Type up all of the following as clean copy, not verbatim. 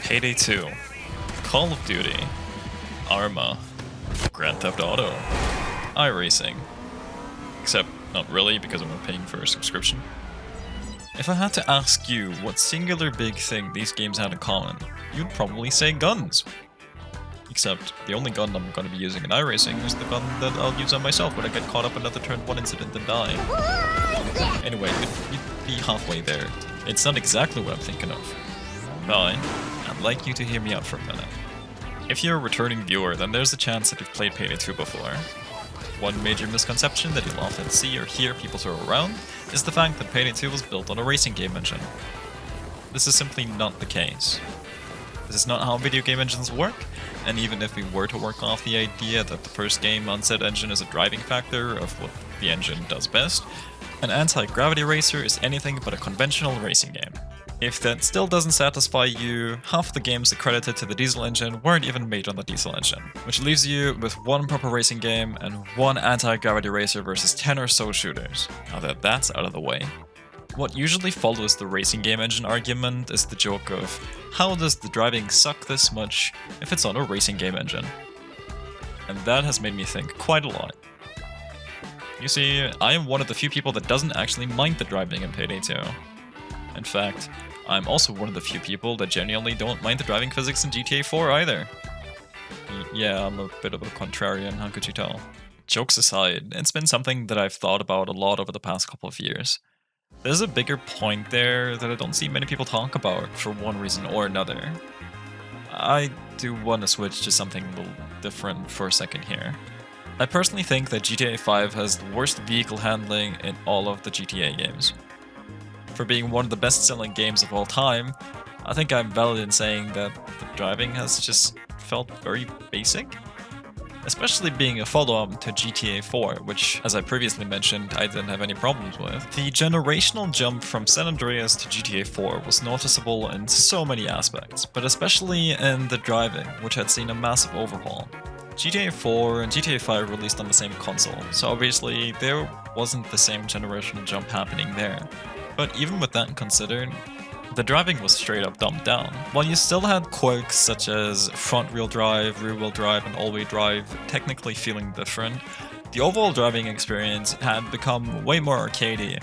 Payday 2, Call of Duty, Arma, Grand Theft Auto, iRacing. Except not really, because I'm not paying for a subscription. If I had to ask you what singular big thing these games had in common, you'd probably say guns. Except the only gun I'm going to be using in iRacing is the gun that I'll use on myself when I get caught up in another turn 1 incident and die. Anyway, you'd be halfway there. It's not exactly what I'm thinking of. But I'd like you to hear me out for a minute. If you're a returning viewer, then there's a chance that you've played Payday 2 before. One major misconception that you'll often see or hear people throw around is the fact that Payday 2 was built on a racing game engine. This is simply not the case. This is not how video game engines work, and even if we were to work off the idea that the first game on said engine is a driving factor of what the engine does best, an anti-gravity racer is anything but a conventional racing game. If that still doesn't satisfy you, half the games accredited to the diesel engine weren't even made on the diesel engine, which leaves you with one proper racing game and one anti-gravity racer versus 10 or so shooters. Now that that's out of the way, what usually follows the racing game engine argument is the joke of, how does the driving suck this much if it's on a racing game engine? And that has made me think quite a lot. You see, I am one of the few people that doesn't actually mind the driving in Payday 2. In fact, I'm also one of the few people that genuinely don't mind the driving physics in GTA 4 either. Yeah, I'm a bit of a contrarian, how could you tell? Jokes aside, it's been something that I've thought about a lot over the past couple of years. There's a bigger point there that I don't see many people talk about for one reason or another. I do want to switch to something a little different for a second here. I personally think that GTA 5 has the worst vehicle handling in all of the GTA games. For being one of the best-selling games of all time, I think I'm valid in saying that the driving has just felt very basic. Especially being a follow-up to GTA 4, which, as I previously mentioned, I didn't have any problems with. The generational jump from San Andreas to GTA 4 was noticeable in so many aspects, but especially in the driving, which had seen a massive overhaul. GTA 4 and GTA 5 released on the same console, so obviously there wasn't the same generational jump happening there. But even with that considered, the driving was straight up dumbed down. While you still had quirks such as front-wheel drive, rear-wheel drive, and all-wheel drive technically feeling different, the overall driving experience had become way more arcadey,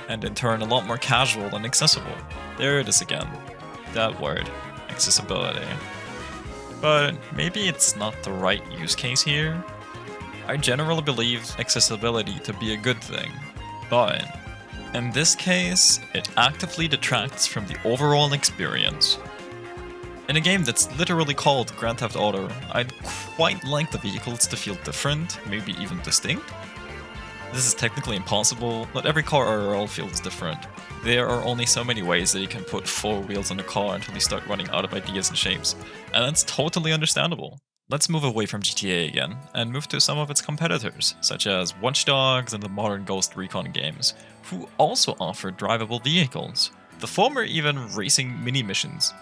and in turn a lot more casual and accessible. There it is again. That word. Accessibility. But maybe it's not the right use case here. I generally believe accessibility to be a good thing, but in this case, it actively detracts from the overall experience. In a game that's literally called Grand Theft Auto, I'd quite like the vehicles to feel different, maybe even distinct. This is technically impossible, not every car RRL feels different. There are only so many ways that you can put 4 wheels on a car until you start running out of ideas and shapes, and that's totally understandable. Let's move away from GTA again, and move to some of its competitors, such as Watch Dogs and the modern Ghost Recon games, who also offer drivable vehicles, the former even racing mini-missions.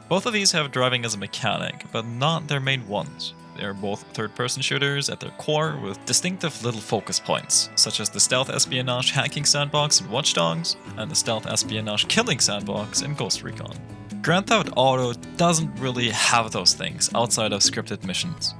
Both of these have driving as a mechanic, but not their main ones. They are both third-person shooters at their core with distinctive little focus points, such as the stealth espionage hacking sandbox in Watch Dogs, and the stealth espionage killing sandbox in Ghost Recon. Grand Theft Auto doesn't really have those things outside of scripted missions.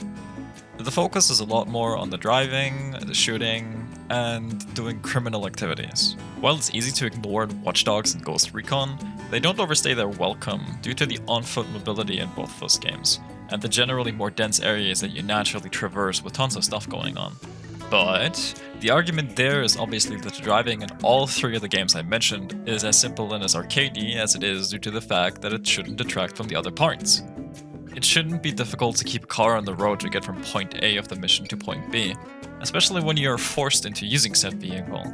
The focus is a lot more on the driving, the shooting, and doing criminal activities. While it's easy to ignore in Watch Dogs and Ghost Recon, they don't overstay their welcome due to the on-foot mobility in both those games, and the generally more dense areas that you naturally traverse with tons of stuff going on. But the argument there is obviously that the driving in all 3 of the games I mentioned is as simple and as arcadey as it is due to the fact that it shouldn't detract from the other parts. It shouldn't be difficult to keep a car on the road to get from point A of the mission to point B, especially when you are forced into using said vehicle.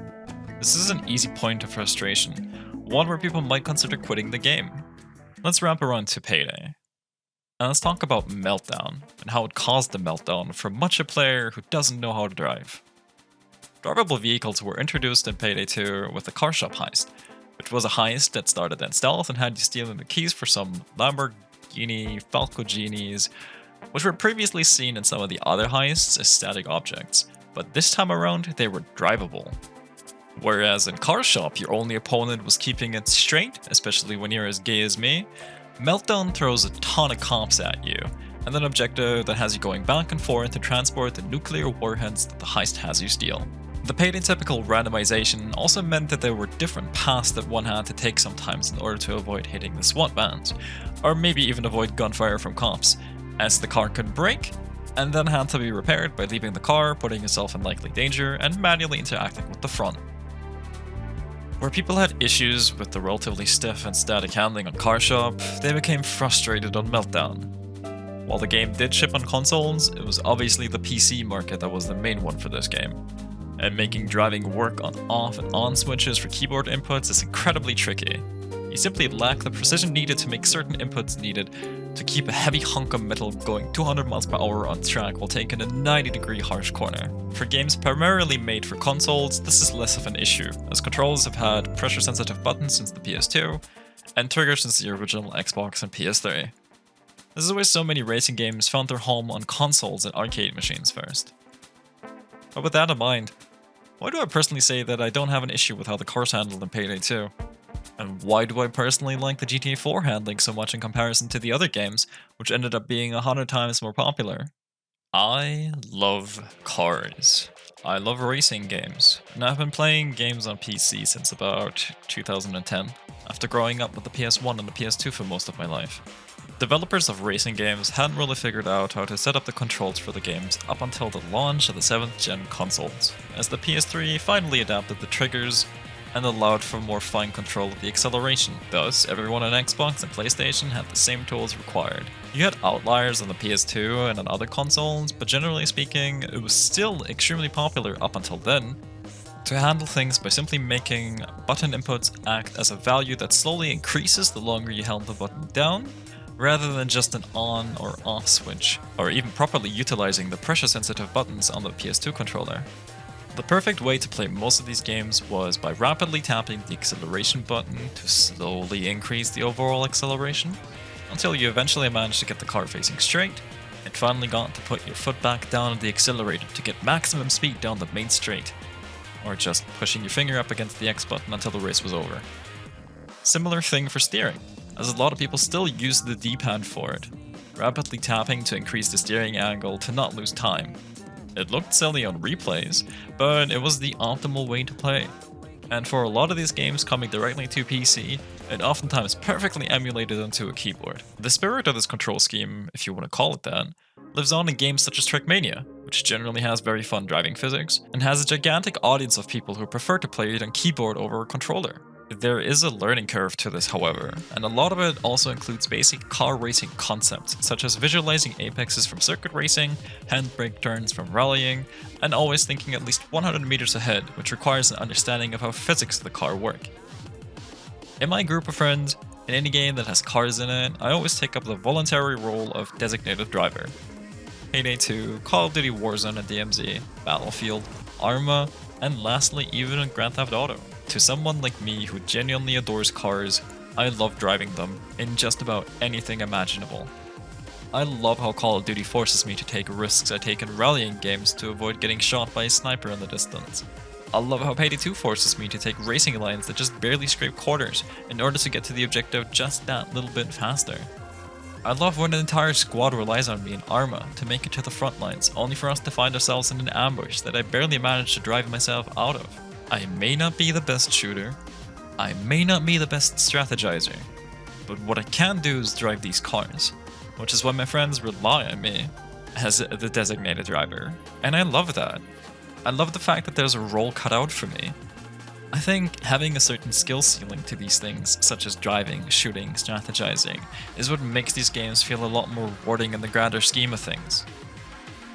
This is an easy point of frustration, one where people might consider quitting the game. Let's wrap around to Payday. And let's talk about Meltdown, and how it caused the meltdown for much a player who doesn't know how to drive. Drivable vehicles were introduced in Payday 2 with the car shop heist, which was a heist that started in stealth and had you stealing the keys for some Lamborghini Falcoginis, which were previously seen in some of the other heists as static objects, but this time around they were drivable. Whereas in Car Shop, your only opponent was keeping it straight, especially when you're as gay as me, Meltdown throws a ton of cops at you, and an objective that has you going back and forth to transport the nuclear warheads that the heist has you steal. The Payday typical randomization also meant that there were different paths that one had to take sometimes in order to avoid hitting the SWAT vans, or maybe even avoid gunfire from cops, as the car could break, and then had to be repaired by leaving the car, putting yourself in likely danger, and manually interacting with the front. Where people had issues with the relatively stiff and static handling on Kasho, they became frustrated on Meltdown. While the game did ship on consoles, it was obviously the PC market that was the main one for this game. And making driving work on off and on switches for keyboard inputs is incredibly tricky. You simply lack the precision needed to make certain inputs needed to keep a heavy hunk of metal going 200 miles per hour on track while taking a 90-degree harsh corner. For games primarily made for consoles, this is less of an issue, as controls have had pressure-sensitive buttons since the PS2, and triggers since the original Xbox and PS3. This is why so many racing games found their home on consoles and arcade machines first. But with that in mind, why do I personally say that I don't have an issue with how the car's handled in Payday 2? And why do I personally like the GTA 4 handling so much in comparison to the other games, which ended up being 100 times more popular? I love cars. I love racing games, and I've been playing games on PC since about 2010, after growing up with the PS1 and the PS2 for most of my life. Developers of racing games hadn't really figured out how to set up the controls for the games up until the launch of the 7th gen consoles, as the PS3 finally adapted the triggers and allowed for more fine control of the acceleration. Thus, everyone on Xbox and PlayStation had the same tools required. You had outliers on the PS2 and on other consoles, but generally speaking, it was still extremely popular up until then to handle things by simply making button inputs act as a value that slowly increases the longer you held the button down, rather than just an on or off switch, or even properly utilizing the pressure-sensitive buttons on the PS2 controller. The perfect way to play most of these games was by rapidly tapping the acceleration button to slowly increase the overall acceleration, until you eventually managed to get the car facing straight, and finally got to put your foot back down on the accelerator to get maximum speed down the main straight, or just pushing your finger up against the X button until the race was over. Similar thing for steering, as a lot of people still use the D-pad for it, rapidly tapping to increase the steering angle to not lose time. It looked silly on replays, but it was the optimal way to play. And for a lot of these games coming directly to PC, it oftentimes perfectly emulated onto a keyboard. The spirit of this control scheme, if you want to call it that, lives on in games such as Trackmania, which generally has very fun driving physics, and has a gigantic audience of people who prefer to play it on keyboard over a controller. There is a learning curve to this, however, and a lot of it also includes basic car racing concepts, such as visualizing apexes from circuit racing, handbrake turns from rallying, and always thinking at least 100 meters ahead, which requires an understanding of how physics of the car work. In my group of friends, in any game that has cars in it, I always take up the voluntary role of designated driver. Payday 2, Call of Duty Warzone and DMZ, Battlefield, Arma, and lastly even in Grand Theft Auto. To someone like me who genuinely adores cars, I love driving them in just about anything imaginable. I love how Call of Duty forces me to take risks I take in rallying games to avoid getting shot by a sniper in the distance. I love how Payday 2 forces me to take racing lines that just barely scrape corners in order to get to the objective just that little bit faster. I love when an entire squad relies on me in Arma to make it to the front lines, only for us to find ourselves in an ambush that I barely managed to drive myself out of. I may not be the best shooter, I may not be the best strategizer, but what I can do is drive these cars, which is why my friends rely on me as the designated driver, and I love that. I love the fact that there's a role cut out for me. I think having a certain skill ceiling to these things, such as driving, shooting, strategizing, is what makes these games feel a lot more rewarding in the grander scheme of things.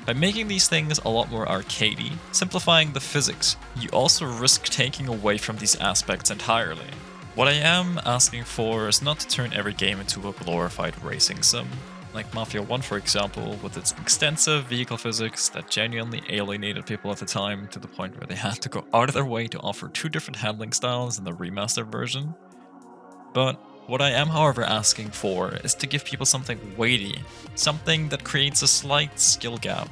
By making these things a lot more arcadey, simplifying the physics, you also risk taking away from these aspects entirely. What I am asking for is not to turn every game into a glorified racing sim, like Mafia 1 for example, with its extensive vehicle physics that genuinely alienated people at the time to the point where they had to go out of their way to offer 2 different handling styles in the remastered version. But what I am, however, asking for is to give people something weighty, something that creates a slight skill gap,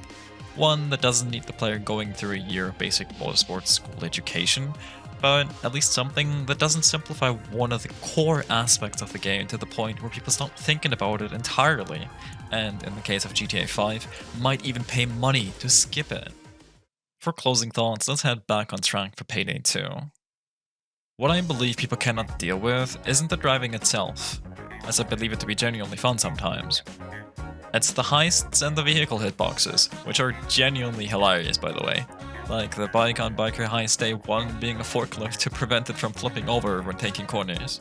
one that doesn't need the player going through a year of basic motorsports school education, but at least something that doesn't simplify one of the core aspects of the game to the point where people stop thinking about it entirely, and in the case of GTA 5, might even pay money to skip it. For closing thoughts, let's head back on track for Payday 2. What I believe people cannot deal with isn't the driving itself, as I believe it to be genuinely fun sometimes. It's the heists and the vehicle hitboxes, which are genuinely hilarious by the way, like the bike on biker heist day 1 being a forklift to prevent it from flipping over when taking corners.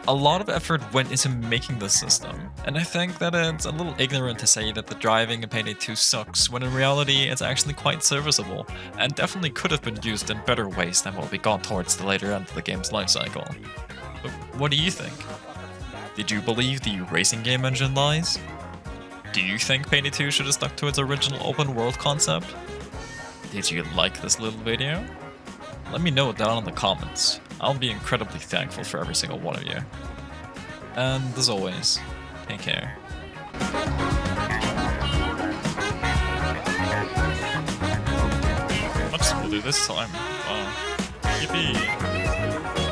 A lot of effort went into making this system, and I think that it's a little ignorant to say that the driving in Payday 2 sucks, when in reality it's actually quite serviceable, and definitely could have been used in better ways than what we got towards the later end of the game's lifecycle. But what do you think? Did you believe the racing game engine lies? Do you think Payday 2 should have stuck to its original open world concept? Did you like this little video? Let me know down in the comments. I'll be incredibly thankful for every single one of you. And as always, take care. Much smoother this time. Wow. Yippee!